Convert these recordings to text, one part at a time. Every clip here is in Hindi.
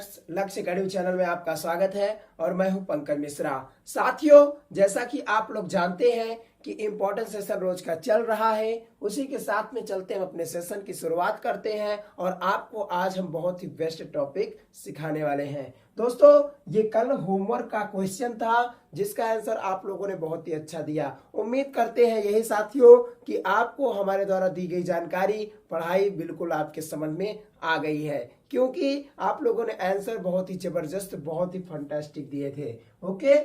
स्टूडेंट्स, लक्ष्य अकेडमी चैनल में आपका स्वागत है और मैं हूं पंकज मिश्रा। साथियों, जैसा कि आप लोग जानते हैं कि इम्पोर्टेंट सेशन रोज का चल रहा है, उसी के साथ में चलते हम अपने सेशन की शुरुआत करते हैं और आपको आज हम बहुत ही बेस्ट टॉपिक सिखाने वाले हैं। दोस्तों, ये कल होमवर्क का क्वेश्चन था जिसका आंसर आप लोगों ने बहुत ही अच्छा दिया। उम्मीद करते हैं यही साथियों कि आपको हमारे द्वारा दी गई जानकारी पढ़ाई बिल्कुल आपके समझ में आ गई है, क्योंकि आप लोगों ने आंसर बहुत ही जबरदस्त, बहुत ही फंटास्टिक दिए थे। ओके,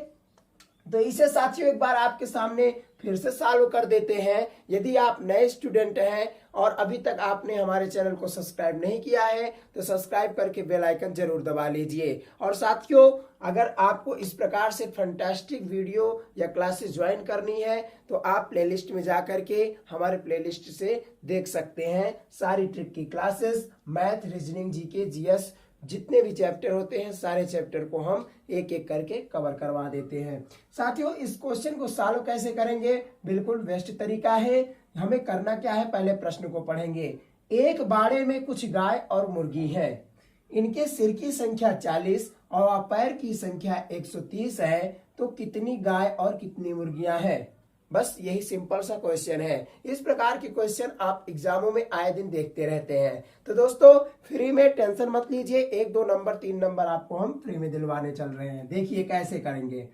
तो इसे साथियों एक बार आपके सामने फिर से सॉल्व कर देते हैं। यदि आप नए स्टूडेंट हैं और अभी तक आपने हमारे चैनल को सब्सक्राइब नहीं किया है तो सब्सक्राइब करके बेल आइकन जरूर दबा लीजिए। और साथियों, अगर आपको इस प्रकार से फैंटास्टिक वीडियो या क्लासेस ज्वाइन करनी है तो आप प्लेलिस्ट में जा करके हमारे प्लेलिस्ट से देख सकते हैं सारी ट्रिक की classes, math, reasoning, GK, GS, जितने भी चैप्टर होते हैं सारे चैप्टर को हम एक एक करके कवर करवा देते हैं। साथियों, इस क्वेश्चन को सॉल्व कैसे करेंगे, बिल्कुल बेस्ट तरीका है। हमें करना क्या है, पहले प्रश्न को पढ़ेंगे। एक बाड़े में कुछ गाय और मुर्गी है, इनके सिर की संख्या 40 और पैर की संख्या 130 है, तो कितनी गाय और कितनी मुर्गियां हैं? बस यही सिंपल सा क्वेश्चन है। इस प्रकार के क्वेश्चन आप एग्जामों में आए दिन देखते रहते हैं। तो दोस्तों, फ्री में टेंशन मत लीजिए, 1, 2 नंबर 3 नंबर आपको हम फ्री में दिलवाने चल रहे हैं। देखिए कैसे करेंगे।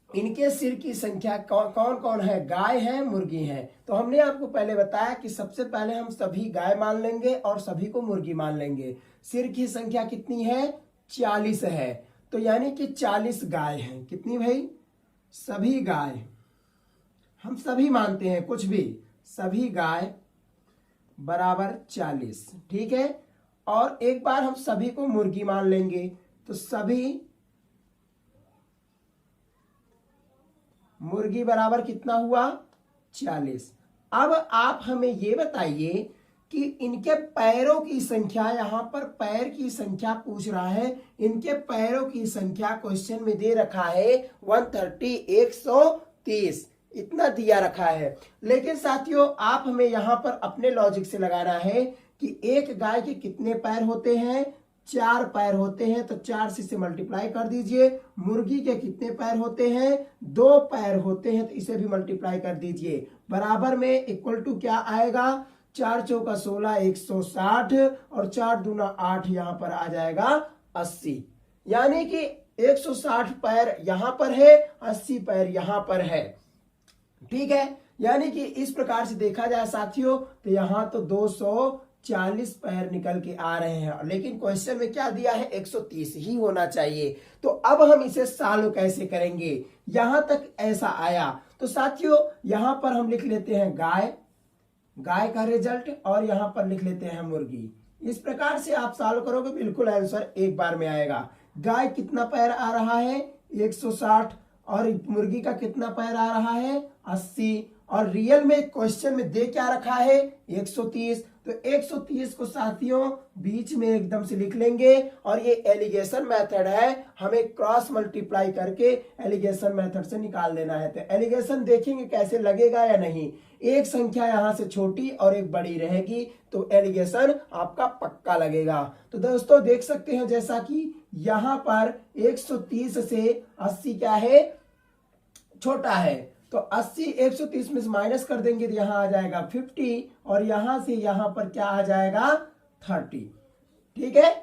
इनके सिर की संख्या कौन कौन है, गाय है, मुर्गी है। तो हमने आपको पहले बताया कि सबसे पहले हम सभी गाय मान लेंगे और सभी को मुर्गी मान लेंगे। सिर की संख्या कितनी है, 40 है, तो यानी कि 40 गाय हैं। कितनी भाई? सभी गाय, हम सभी मानते हैं, कुछ भी, सभी गाय बराबर 40, ठीक है। और एक बार हम सभी को मुर्गी मान लेंगे, तो सभी मुर्गी बराबर कितना हुआ, 40। अब आप हमें ये बताइए कि इनके पैरों की संख्या, यहां पर पैर की संख्या पूछ रहा है। इनके पैरों की संख्या क्वेश्चन में दे रखा है 130, 130 इतना दिया रखा है। लेकिन साथियों, आप हमें यहां पर अपने लॉजिक से लगाना है कि एक गाय के कितने पैर होते हैं, 4 पैर होते हैं, तो 4 से इसे मल्टीप्लाई कर दीजिए। मुर्गी के कितने पैर होते हैं, 2 पैर होते हैं, तो इसे भी मल्टीप्लाई कर दीजिए। बराबर में इक्वल टू क्या आएगा, 4 चौका 16, 160 और 4 दूना 8, यहां पर आ जाएगा 80। यानी कि 160 पैर यहां पर है, 80 पैर यहां पर है, ठीक है। यानी कि इस प्रकार से देखा जाए साथियों, तो यहां तो 240 पैर निकल के आ रहे हैं, लेकिन क्वेश्चन में क्या दिया है, 130 ही होना चाहिए। तो अब हम इसे सॉल्व कैसे करेंगे, यहां तक ऐसा आया। तो साथियों, यहां पर हम लिख लेते हैं गाय, गाय का रिजल्ट, और यहां पर लिख लेते हैं मुर्गी। इस प्रकार से आप सॉल्व करोगे, बिल्कुल आंसर एक बार में आएगा। गाय कितना पैर आ रहा है, 160, और मुर्गी का कितना पैर आ रहा है, 80, और रियल में क्वेश्चन में दे क्या रखा है, 130। तो 130 को साथियों बीच में एकदम से लिख लेंगे, और ये एलिगेशन मेथड है, हमें क्रॉस मल्टीप्लाई करके एलिगेशन मेथड से निकाल लेना है। तो एलिगेशन देखेंगे कैसे लगेगा या नहीं। एक संख्या यहां से छोटी और एक बड़ी रहेगी, तो एलिगेशन आपका पक्का लगेगा। तो दोस्तों देख सकते हैं, जैसा कि यहां पर 130 से 80 क्या है, छोटा है, तो 80 130 में से माइनस कर देंगे तो यहां आ जाएगा 50, और यहां से यहां पर क्या आ जाएगा, 30, ठीक है।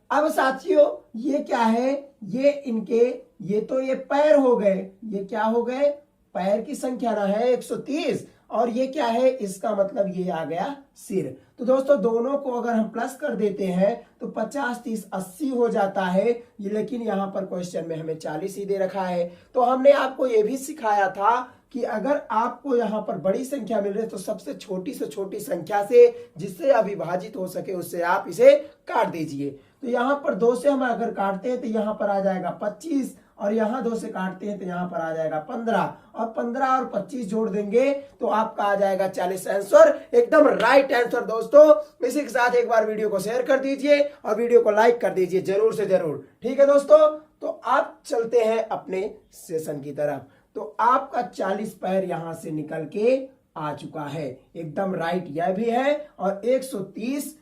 अब साथियों, ये क्या है, ये इनके, ये तो ये पैर हो गए, ये क्या हो गए, पैर की संख्या ना है 130, और ये क्या है, इसका मतलब ये आ गया सिर। तो दोस्तों दोनों को अगर हम प्लस कर देते हैं तो 50, 30, 80 हो जाता है ये, लेकिन यहां पर क्वेश्चन में हमें 40 ही दे रखा है। तो हमने आपको ये भी सिखाया था कि अगर आपको यहां पर बड़ी संख्या मिल रही है तो सबसे छोटी से छोटी संख्या से, जिससे अविभाजित हो सके, उससे आप इसे काट दीजिए। तो यहां पर 2 से हम अगर काटते हैं तो यहां पर आ जाएगा 25, और यहां 2 से काटते हैं तो यहां पर आ जाएगा 15, और 15 और 25 जोड़ देंगे तो आपका आ जाएगा 40। आंसर एकदम राइट आंसर। दोस्तों इसी के साथ एक बार वीडियो को शेयर कर दीजिए और वीडियो को लाइक कर दीजिए जरूर से जरूर, ठीक है दोस्तों। तो आप चलते हैं अपने सेशन की तरफ। तो आपका 40 पैर यहां से निकल के आ चुका है, एकदम राइट यह भी है, और 130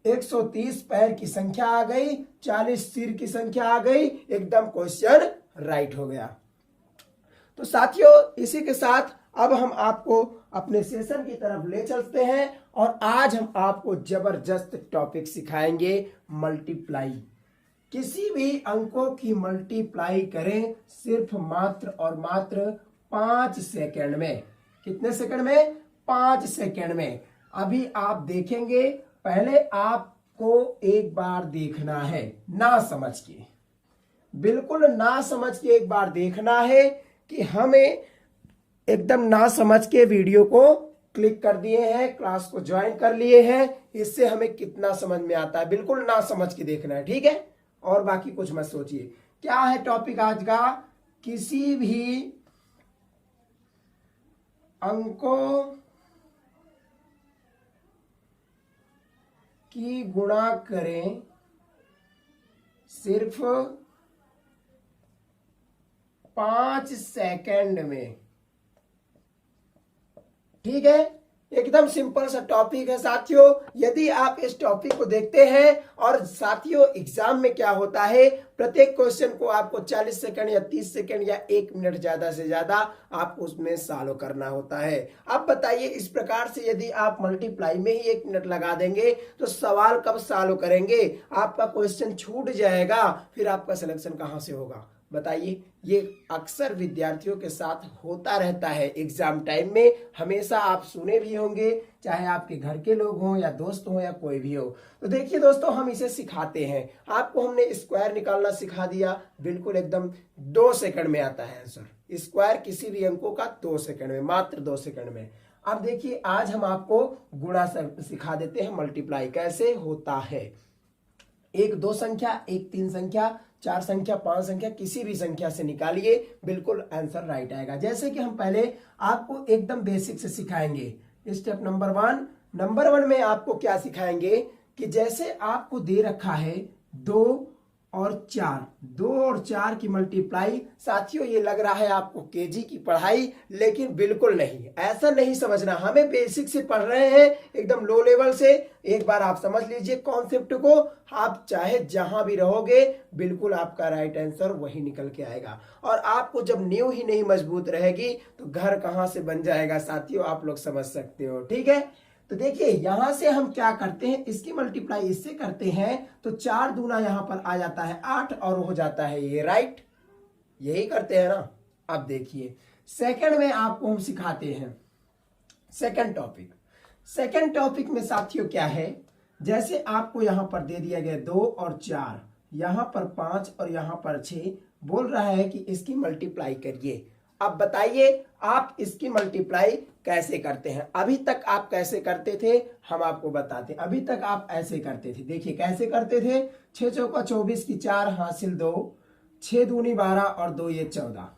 130 पैर की संख्या आ गई, 40 सिर की संख्या आ गई, एकदम क्वेश्चन राइट हो गया। तो साथियों इसी के साथ अब हम आपको अपने सेशन की तरफ ले चलते हैं और आज हम आपको जबरदस्त टॉपिक सिखाएंगे मल्टीप्लाई। किसी भी अंकों की मल्टीप्लाई करें सिर्फ मात्र और मात्र 5 सेकंड में। कितने सेकंड में? 5 सेकंड में। अभी आप देखेंगे, पहले आपको एक बार देखना है ना समझ के, बिल्कुल ना समझ के एक बार देखना है कि हमें एकदम ना समझ के वीडियो को क्लिक कर दिए हैं, क्लास को ज्वाइन कर लिए हैं, इससे हमें कितना समझ में आता है, बिल्कुल ना समझ के देखना है, ठीक है। और बाकी कुछ मत सोचिए। क्या है टॉपिक आज का? किसी भी अंकों की गुणा करें सिर्फ 5 सेकंड में। ठीक है, एकदम सिंपल सा टॉपिक है साथियों। यदि आप इस टॉपिक को देखते हैं, और साथियों एग्जाम में क्या होता है, प्रत्येक क्वेश्चन को आपको 40 सेकंड या 30 सेकंड या 1 मिनट ज्यादा से ज्यादा आपको उसमें सॉल्व करना होता है। अब बताइए, इस प्रकार से यदि आप मल्टीप्लाई में ही 1 मिनट लगा देंगे तो सवाल कब सॉल्व करेंगे? आपका क्वेश्चन छूट जाएगा, फिर आपका सिलेक्शन कहां से होगा बताइए। ये अक्सर विद्यार्थियों के साथ होता रहता है एग्जाम टाइम में, हमेशा आप सुने भी होंगे, चाहे आपके घर के लोग हों या दोस्त हों या कोई भी हो। तो देखिए दोस्तों, हम इसे सिखाते हैं आपको। हमने स्क्वायर निकालना सिखा दिया, बिल्कुल एकदम 2 सेकंड में आता है आंसर। स्क्वायर किसी भी अंकों का 2 सेकंड में, मात्र 2 सेकंड में। अब देखिए, आज हम आपको गुणा सिखा देते हैं, मल्टीप्लाई कैसे होता है। 1 2 संख्या, 1 3 संख्या, 4 संख्या, 5 संख्या, किसी भी संख्या से निकालिए, बिल्कुल आंसर राइट आएगा। जैसे कि हम पहले आपको एकदम बेसिक से सिखाएंगे। स्टेप नंबर 1, नंबर 1 में आपको क्या सिखाएंगे कि जैसे आपको दे रखा है 2 और 4, 2 और 4 की मल्टीप्लाई। साथियों ये लग रहा है आपको केजी की पढ़ाई, लेकिन बिल्कुल नहीं, ऐसा नहीं समझना। हमें बेसिक से पढ़ रहे हैं, एकदम लो लेवल से। एक बार आप समझ लीजिए कॉन्सेप्ट को, आप चाहे जहां भी रहोगे बिल्कुल आपका राइट आंसर वही निकल के आएगा। और आपको जब नींव ही नहीं मजबूत रहेगी तो घर कहां से बन जाएगा साथियों, आप लोग समझ सकते हो। ठीक है, तो देखिए यहां से हम क्या करते हैं, इसकी मल्टीप्लाई इससे करते हैं तो 4 दूना यहां पर आ जाता है 8 और हो जाता है ये राइट, यही करते हैं ना। अब देखिए सेकंड में आपको हम सिखाते हैं सेकंड टॉपिक। सेकंड टॉपिक में साथियों क्या है, जैसे आपको यहां पर दे दिया गया 2 और 4, यहां पर 5 और यहां पर 6, बोल रहा है कि इसकी मल्टीप्लाई करिए। अब बताइए आप इसकी मल्टीप्लाई कैसे करते हैं। अभी तक आप कैसे करते थे हम आपको बताते। अभी तक आप ऐसे करते थे, देखिए कैसे करते थे। 6 चौका 24 की 4 हासिल 2, 6 दूनी 12 और 2 ये 14,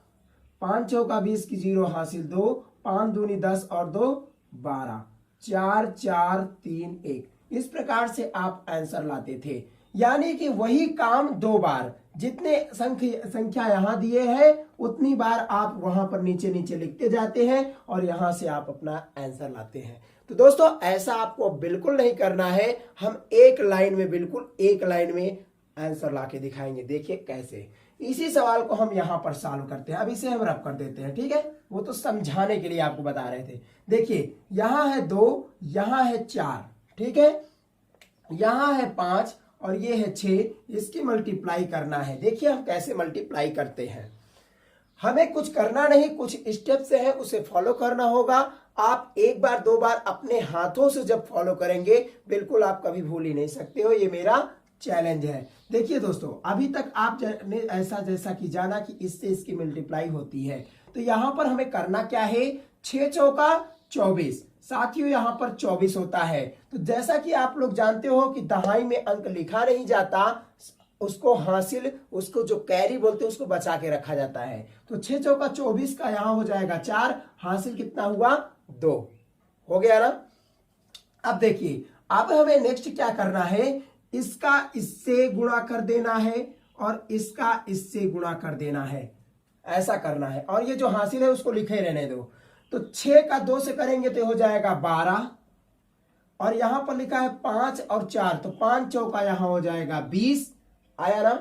5 चौका 20 की 0 हासिल 2, 5 दूनी 10 और 2 12, 4 4 3 1। इस प्रकार से आप आंसर लाते थे, यानी कि वही काम 2 बार, जितने संख्या यहां दिए हैं उतनी बार आप वहां पर नीचे नीचे लिखते जाते हैं और यहां से आप अपना आंसर लाते हैं। तो दोस्तों ऐसा आपको बिल्कुल नहीं करना है, हम एक लाइन में, बिल्कुल एक लाइन में आंसर लाके दिखाएंगे। देखिए कैसे, इसी सवाल को हम यहां पर सॉल्व करते हैं। अब इसे हम रब कर देते हैं, ठीक है, वो तो समझाने के लिए आपको बता रहे थे। देखिए यहां है 2, यहां है 4, ठीक है, यहां है 5 और ये है 6, इसकी मल्टीप्लाई करना है। देखिए हम कैसे मल्टीप्लाई करते हैं, हमें कुछ करना नहीं, कुछ स्टेप से है उसे फॉलो करना होगा। आप एक बार 2 बार अपने हाथों से जब फॉलो करेंगे बिल्कुल आप कभी भूल ही नहीं सकते हो, ये मेरा चैलेंज है। देखिए दोस्तों, अभी तक आपने ऐसा जैसा कि जाना कि इससे इसकी मल्टीप्लाई होती है, तो यहां पर हमें करना क्या है, 6 चौका 24, साथियों यहां पर 24 होता है। तो जैसा कि आप लोग जानते हो कि दहाई में अंक लिखा नहीं जाता, उसको हासिल, उसको जो कैरी बोलते हैं उसको बचा के रखा जाता है। तो 6 चौका 24 का यहां हो जाएगा 4, हासिल कितना हुआ 2, हो गया ना। अब देखिए, अब हमें नेक्स्ट क्या करना है, इसका इससे गुणा कर देना है और इसका इससे गुणा कर देना है, ऐसा करना है। और ये जो हासिल है उसको लिखे रहने दो। तो 6 का 2 से करेंगे तो हो जाएगा 12 और यहां पर लिखा है 5 और 4, तो 5 चौका यहां हो जाएगा 20, आया ना।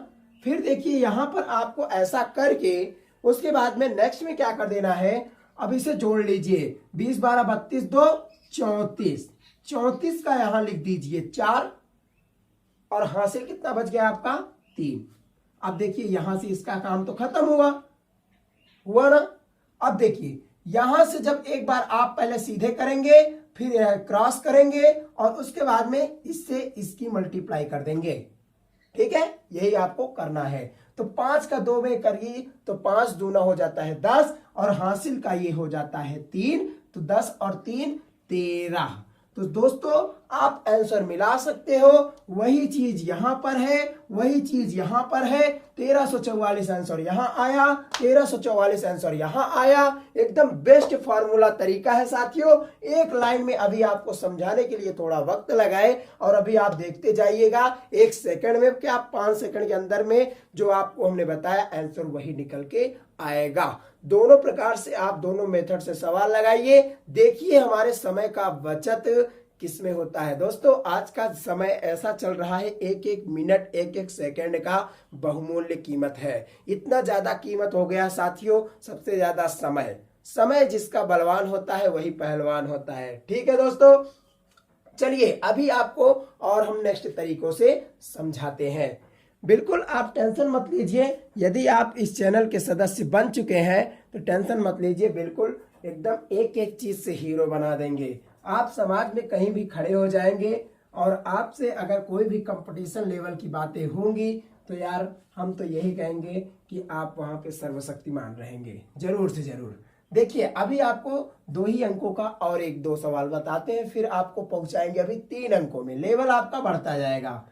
फिर देखिए यहां पर आपको ऐसा करके उसके बाद में नेक्स्ट में क्या कर देना है, अब इसे जोड़ लीजिए, 20 12 32 2 34, 34 का यहां लिख दीजिए 4 और हासिल कितना बच गया आपका 3। अब देखिए यहां से इसका काम तो खत्म हुआ ना। अब देखिए यहां से जब एक बार आप पहले सीधे करेंगे, फिर क्रॉस करेंगे और उसके बाद में इससे इसकी मल्टीप्लाई कर देंगे, ठीक है, यही आपको करना है। तो 5 का 2 में करिए तो 5 दूना हो जाता है 10 और हासिल का ये हो जाता है 3, तो 10 और 3 13। तो दोस्तों आप आंसर मिला सकते हो, वही चीज यहां पर है, वही चीज यहां पर है। 1344 आंसर यहां आया, 1344 आंसर यहां आया। एकदम बेस्ट फॉर्मूला तरीका है साथियों। एक लाइन में अभी आपको समझाने के लिए थोड़ा वक्त लगाए और अभी आप देखते जाइएगा 1 सेकंड में क्या 5 सेकंड के अंदर में जो आपको हमने बताया आंसर वही निकल के आएगा। दोनों प्रकार से आप दोनों मेथड से सवाल लगाइए, देखिए हमारे समय का बचत किसमें होता है। दोस्तों आज का समय ऐसा चल रहा है, एक एक मिनट एक एक सेकंड का बहुमूल्य कीमत है, इतना ज्यादा कीमत हो गया साथियों। सबसे ज्यादा समय जिसका बलवान होता है वही पहलवान होता है, ठीक है दोस्तों। चलिए अभी आपको और हम नेक्स्ट तरीकों से समझाते हैं। बिल्कुल आप टेंशन मत लीजिए, यदि आप इस चैनल के सदस्य बन चुके हैं तो टेंशन मत लीजिए, बिल्कुल एकदम एक एक चीज से हीरो बना देंगे। आप समाज में कहीं भी खड़े हो जाएंगे और आपसे अगर कोई भी कंपटीशन लेवल की बातें होंगी तो यार हम तो यही कहेंगे कि आप वहां पे सर्वशक्तिमान रहेंगे, जरूर से जरूर। देखिए अभी आपको 2 ही अंकों का और 1-2 सवाल बताते हैं, फिर आपको पहुंचाएंगे अभी 3 अंकों में, लेवल आपका बढ़ता जाएगा।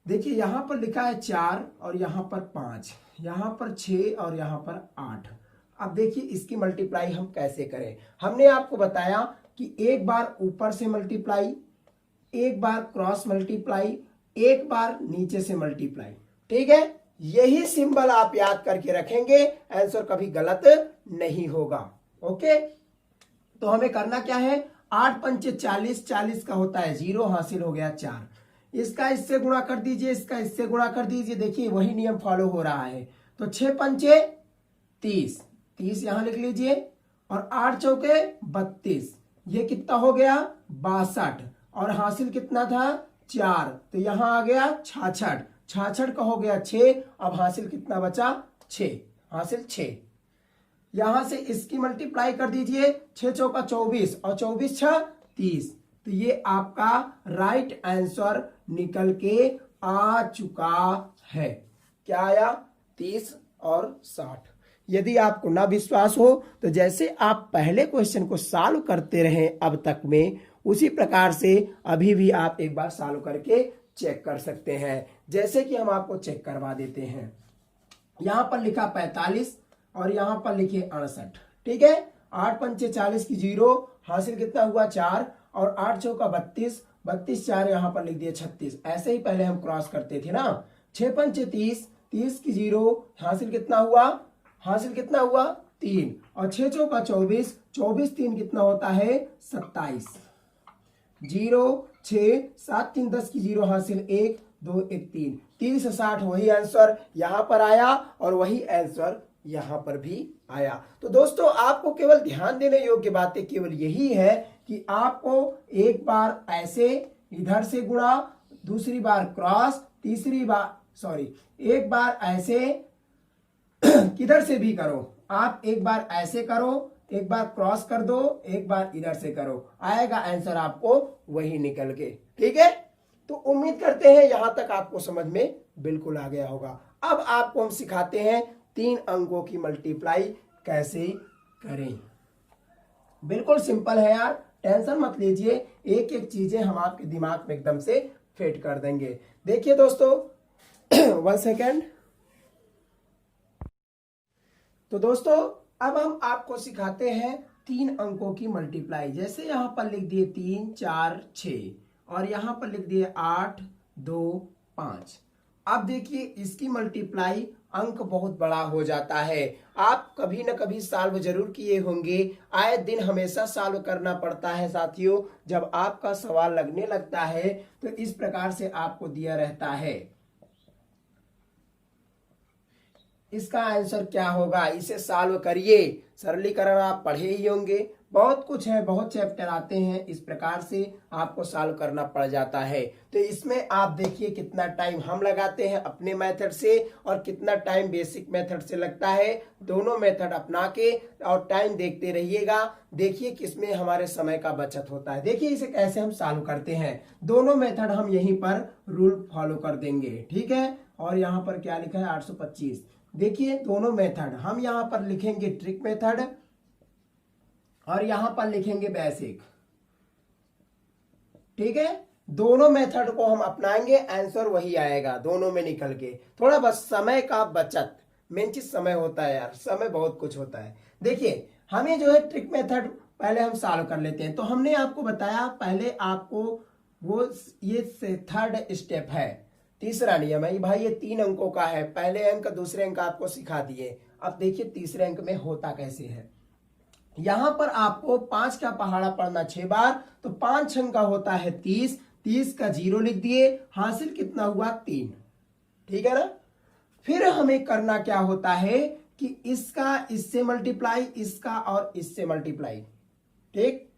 देखिए यहां पर लिखा है 4 और यहां पर 5, यहां पर 6 और यहां पर 8। अब देखिए इसकी मल्टीप्लाई हम कैसे करें। हमने आपको बताया कि एक बार ऊपर से मल्टीप्लाई, एक बार क्रॉस मल्टीप्लाई, एक बार नीचे से मल्टीप्लाई, ठीक है। यही सिंबल आप याद करके रखेंगे, आंसर कभी गलत नहीं होगा। ओके, तो हमें करना क्या है, 8 पंचे 40, 40 का होता है 0, हासिल हो गया 4। इसका इससे गुणा कर दीजिए, इसका इससे गुणा कर दीजिए, देखिए वही नियम फॉलो हो रहा है। तो 6 पंचे 30, 30 यहां लिख लीजिए और 8 चौके 32, ये कितना हो गया 62 और हासिल कितना था 4, तो यहां आ गया 66, 66 का हो गया 6, अब हासिल कितना बचा 6, हासिल 6। यहां से इसकी मल्टीप्लाई कर दीजिए, 6 चौका 24 और 24 6 30, तो ये आपका राइट आंसर निकल के आ चुका है। क्या आया 30 और 60। यदि आपको ना विश्वास हो तो जैसे आप पहले क्वेश्चन को सॉल्व करते रहे अब तक में, उसी प्रकार से अभी भी आप एक बार सॉल्व करके चेक कर सकते हैं। जैसे कि हम आपको चेक करवा देते हैं, यहां पर लिखा 45 और यहां पर लिखे 68, ठीक है। 8 पंचे 40 की 0, हासिल कितना हुआ 4 और 8 चौका 32, 32 4 यहां पर लिख दिए 36। ऐसे ही पहले हम क्रॉस करते थे ना। 6 पंचे 30, 30 की 0, हासिल कितना हुआ, हासिल कितना हुआ 3 और 6 चौका 24, 24 3 कितना होता है 27। 0 6 7 3 10 की 0, हासिल 1 2 1 3, 30 से 60 वही आंसर यहां पर आया और वही आंसर यहां पर भी आया। तो दोस्तों आपको केवल ध्यान देने योग्य बातें केवल यही है कि आपको एक बार ऐसे इधर से गुणा, दूसरी बार क्रॉस, तीसरी बार एक बार ऐसे किधर से भी करो, आप एक बार ऐसे करो, एक बार क्रॉस कर दो, एक बार इधर से करो, आएगा आंसर आपको वही निकल के, ठीक है। तो उम्मीद करते हैं यहां तक आपको समझ में बिल्कुल आ गया होगा। अब आपको हम सिखाते हैं 3 अंकों की मल्टीप्लाई कैसे करें। बिल्कुल सिंपल है यार, टेंशन मत लीजिए, एक एक चीजें हम आपके दिमाग में एकदम से फिट कर देंगे। देखिए दोस्तों 1 सेकेंड। तो दोस्तों अब हम आपको सिखाते हैं 3 अंकों की मल्टीप्लाई। जैसे यहां पर लिख दिए 3 4 6 और यहां पर लिख दिए 8 2 5। अब देखिए इसकी मल्टीप्लाई अंक बहुत बड़ा हो जाता है। आप कभी न कभी सॉल्व जरूर किए होंगे, आए दिन हमेशा सॉल्व करना पड़ता है साथियों। जब आपका सवाल लगने लगता है तो इस प्रकार से आपको दिया रहता है। इसका आंसर क्या होगा, इसे सॉल्व करिए। सरलीकरण आप पढ़े ही होंगे, बहुत कुछ है, बहुत चैप्टर आते हैं, इस प्रकार से आपको सॉल्व करना पड़ जाता है। तो इसमें आप देखिए कितना टाइम हम लगाते हैं अपने मेथड से और कितना टाइम बेसिक मेथड से लगता है। दोनों मेथड अपना के और टाइम देखते रहिएगा, देखिए किसमें हमारे समय का बचत होता है। देखिए इसे कैसे हम सॉल्व करते हैं, दोनों मेथड हम यहीं पर रूल फॉलो कर देंगे, ठीक है। और यहाँ पर क्या लिखा है 825। देखिए दोनों मेथड हम यहां पर लिखेंगे ट्रिक मेथड और यहां पर लिखेंगे बेसिक, ठीक है। दोनों मेथड को हम अपनाएंगे, आंसर वही आएगा दोनों में निकल के। थोड़ा बस समय का बचत, मेन चीज समय होता है यार, समय बहुत कुछ होता है। देखिए हमें जो है ट्रिक मेथड पहले हम सॉल्व कर लेते हैं। तो हमने आपको बताया पहले आपको वो ये थर्ड स्टेप है, तीसरा नियम है भाई, ये 3 अंकों का है। पहले अंक दूसरे अंक आपको सिखा दिए, अब देखिए तीसरे अंक में होता कैसे है। यहां पर आपको 5 का पहाड़ा पढ़ना 6 बार, तो 5 छंग का होता है 30, 30 का 0 लिख दिए, हासिल कितना हुआ 3, ठीक है ना। फिर हमें करना क्या होता है कि इसका इससे मल्टीप्लाई, इसका और इससे मल्टीप्लाई, ठीक।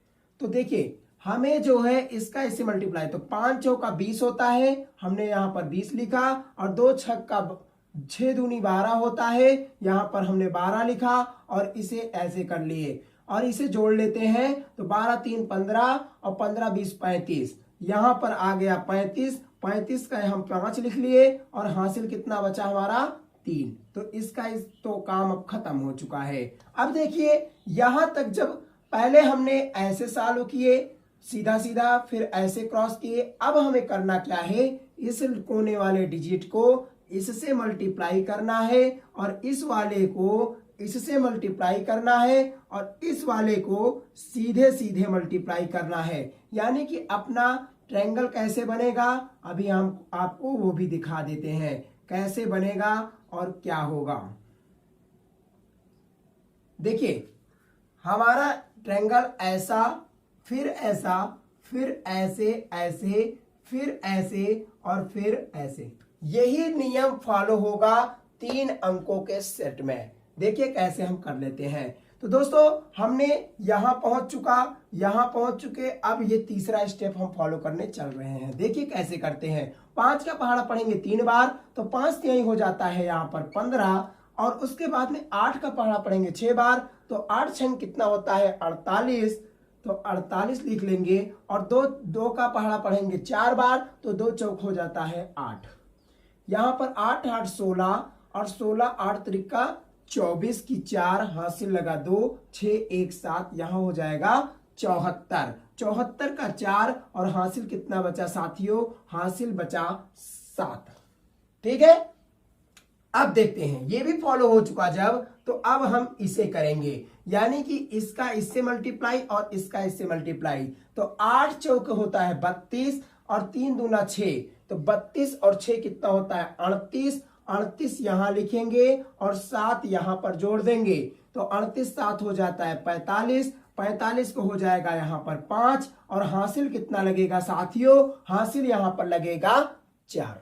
तो देखिए हमें जो है इसका इससे मल्टीप्लाई, तो 5 चौका 20 होता है, हमने यहां पर 20 लिखा, और 2 छक का 6 दूनी 12 होता है, यहां पर हमने 12 लिखा और इसे ऐसे कर लिए और इसे जोड़ लेते हैं। तो 12 3 15 और 15 20 35, यहां पर आ गया 35, 35 का हम 5 लिख लिए और हासिल कितना बचा हमारा 3। तो इसका तो काम अब खत्म हो चुका है। अब देखिए यहां तक जब पहले हमने ऐसे सॉल्व किए सीधा सीधा, फिर ऐसे क्रॉस किए, अब हमें करना क्या है, इस कोने वाले डिजिट को इससे मल्टीप्लाई करना है और इस वाले को इससे मल्टीप्लाई करना है और इस वाले को सीधे सीधे मल्टीप्लाई करना है। यानी कि अपना ट्रायंगल कैसे बनेगा अभी हम आपको वो भी दिखा देते हैं कैसे बनेगा और क्या होगा। देखिए हमारा ट्रायंगल ऐसा, फिर ऐसा, फिर ऐसे, ऐसे, फिर ऐसे और फिर ऐसे, यही नियम फॉलो होगा 3 अंकों के सेट में। देखिए कैसे हम कर लेते हैं। तो दोस्तों हमने यहां पहुंच चुके, अब ये तीसरा स्टेप हम फॉलो करने चल रहे हैं। देखिए कैसे करते हैं। 5 का पहाड़ा पढ़ेंगे 3 बार, तो 5 यही हो जाता है यहाँ पर 15, और उसके बाद में 8 का पहाड़ा पढ़ेंगे 6 बार, तो 8 छंग कितना होता है 48, तो 48 लिख लेंगे और दो का पहाड़ा पढ़ेंगे 4 बार, तो 2 चौक हो जाता है 8। यहां पर 8 8 16 और 16 8 त्रिका 24 की 4 हासिल लगा 2, 6 1 7, यहां हो जाएगा 74, 74 का 4 और हासिल कितना बचा साथियों, हासिल बचा 7, ठीक है। अब देखते हैं ये भी फॉलो हो चुका जब, तो अब हम इसे करेंगे, यानी कि इसका इससे मल्टीप्लाई और इसका इससे मल्टीप्लाई। तो 8 चौक होता है 32 और 3 दूना 6, तो 32 और 6 कितना होता है 38, 38 यहां लिखेंगे और 7 यहां पर जोड़ देंगे, तो 38 7 हो जाता है 45, 45 को हो जाएगा यहां पर 5 और हासिल कितना लगेगा साथियों, हासिल यहां पर लगेगा 4,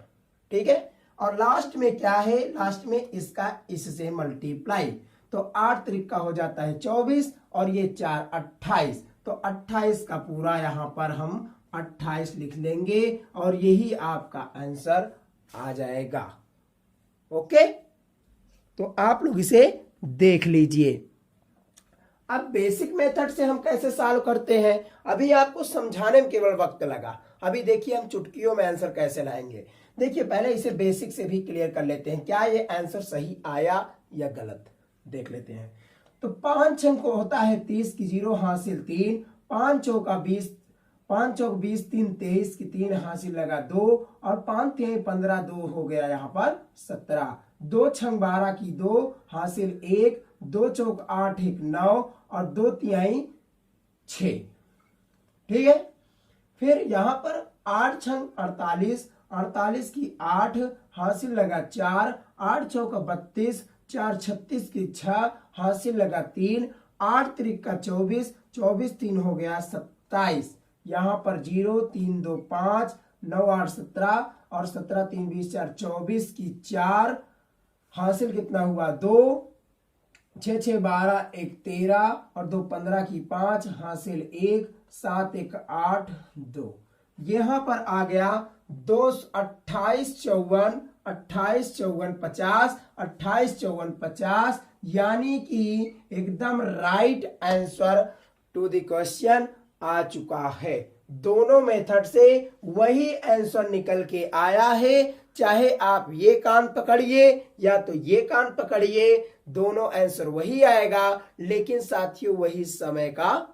ठीक है। और लास्ट में क्या है, लास्ट में इसका इससे मल्टीप्लाई, तो 8 त्रिका हो जाता है 24 और ये 4 28, तो 28 का पूरा यहां पर हम 28 लिख लेंगे और यही आपका आंसर आ जाएगा। ओके, तो आप लोग इसे देख लीजिए। अब बेसिक मेथड से हम कैसे सॉल्व करते हैं, अभी आपको समझाने में केवल वक्त लगा। अभी देखिए हम चुटकियों में आंसर कैसे लाएंगे। देखिए पहले इसे बेसिक से भी क्लियर कर लेते हैं, क्या ये आंसर सही आया या गलत, देख लेते हैं। तो 5 छंग को होता है 30 की 0 हासिल 3, 5 चौका 20, 5 चौक 20 3 23 की 3 हासिल लगा 2 और 5 3 15, 2 हो गया यहाँ पर 17, 2 छंग 12 की 2 हासिल 1, 2 चौक 8 1 9 और 2 तिहाई 6, ठीक है। फिर यहां पर 8 छंग 48, 48 की 8 हासिल लगा 4 8 चौका 32, 4 36 की 6, हासिल लगा 3, 8 त्रिक का 24, 24 3 हो गया 27, यहाँ पर 0 3 2 5, 9 8 17 और 17 3 20 4 24 की 4, हासिल कितना हुआ 2, 6 6 12 1 13 और 2 15 की 5, हासिल 1, 7 1 8 2। यहां पर आ गया 2 28 54 28 54 50, 28 54 50, यानी कि एकदम right answer to the question आ चुका है। दोनों मेथड से वही आंसर निकल के आया है, चाहे आप ये कान पकड़िए या तो ये कान पकड़िए, दोनों आंसर वही आएगा, लेकिन साथियों वही समय का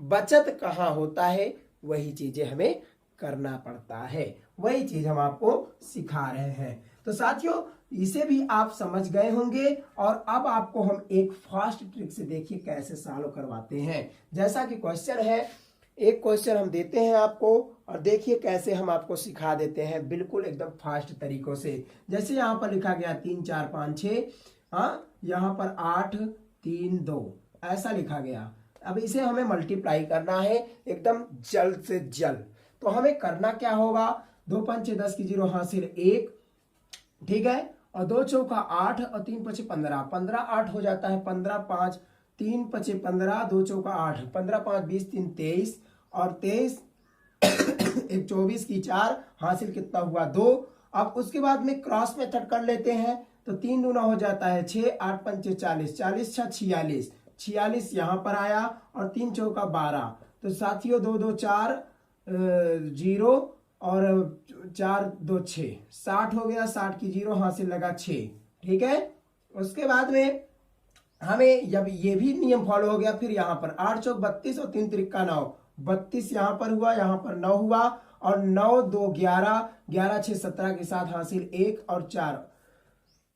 बचत कहाँ होता है, वही चीजें हमें करना पड़ता है, वही चीज हम आपको सिखा रहे हैं। तो साथियों इसे भी आप समझ गए होंगे और अब आपको हम एक फास्ट ट्रिक से देखिए कैसे सॉल्व करवाते हैं। जैसा कि क्वेश्चन है, एक क्वेश्चन हम देते हैं आपको और देखिए कैसे हम आपको सिखा देते हैं बिल्कुल एकदम फास्ट तरीकों से। जैसे यहाँ पर लिखा गया 3 4 5 6, हाँ यहाँ पर 8 3 2 ऐसा लिखा गया। अब इसे हमें मल्टीप्लाई करना है एकदम जल्द से जल्द। तो हमें करना क्या होगा, 2 5 6 10 की 0, हासिल 1, ठीक है, और 2 चौका 8 और 3 5 15, 15 8 हो जाता है 15 5 3 5 15, 2 चौका 8, 15 5 20 3 23 और 23 एक 24 की 4, हासिल कितना हुआ 2। अब उसके बाद में क्रॉस मेथड कर लेते हैं, तो 3 दूना हो जाता है 6, 8 5 40, 40 6 46, 46 यहाँ पर आया और 3 चौका 12। तो साथियों 2 2 4 0 और 4 2 6, 60 हो गया, 60 की 0, हासिल लगा 6, ठीक है। उसके बाद में हमें जब ये भी नियम फॉलो हो गया, फिर यहाँ पर 8 चौक 32 और 3 त्रिक का 9, 32 यहाँ पर हुआ, यहाँ पर 9 हुआ और 9 2 11, 11 6 17 के साथ हासिल 1 और 4,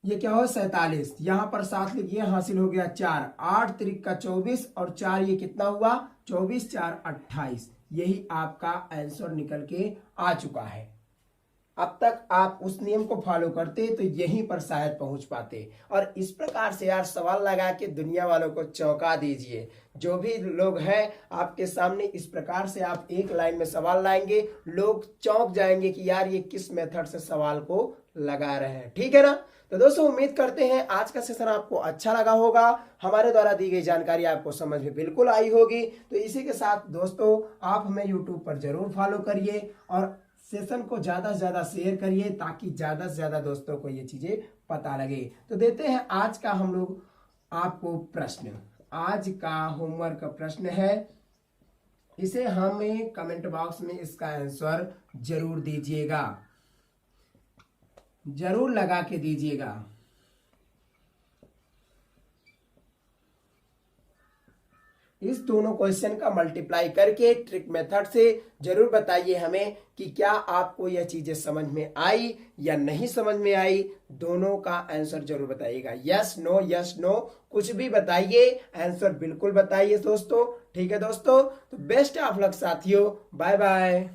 ये क्या हो 47, यहाँ पर 7 लिखिए, हासिल हो गया 4, 8 त्रिक का 24 और 4 ये कितना हुआ 24 4 28। यही आपका आंसर निकल के आ चुका है। अब तक आप उस नियम को फॉलो करते तो यहीं पर शायद पहुंच पाते। और इस प्रकार से यार सवाल लगा के दुनिया वालों को चौंका दीजिए। जो भी लोग हैं आपके सामने, इस प्रकार से आप एक लाइन में सवाल लाएंगे, लोग चौंक जाएंगे कि यार ये किस मेथड से सवाल को लगा रहे हैं, ठीक है ना। तो दोस्तों उम्मीद करते हैं आज का सेशन आपको अच्छा लगा होगा, हमारे द्वारा दी गई जानकारी आपको समझ में बिल्कुल आई होगी। तो इसी के साथ दोस्तों आप हमें YouTube पर जरूर फॉलो करिए और सेशन को ज्यादा से ज्यादा शेयर करिए, ताकि ज्यादा से ज्यादा दोस्तों को ये चीजें पता लगे। तो देते हैं आज का हम लोग आपको प्रश्न। आज का होमवर्क का प्रश्न है, इसे हमें कमेंट बॉक्स में इसका आंसर जरूर दीजिएगा, जरूर लगा के दीजिएगा। इस दोनों क्वेश्चन का मल्टीप्लाई करके ट्रिक मेथड से जरूर बताइए हमें कि क्या आपको यह चीजें समझ में आई या नहीं समझ में आई। दोनों का आंसर जरूर बताइएगा, यस नो कुछ भी बताइए, आंसर बिल्कुल बताइए दोस्तों, ठीक है दोस्तों। तो बेस्ट ऑफ लक साथियों, बाय बाय।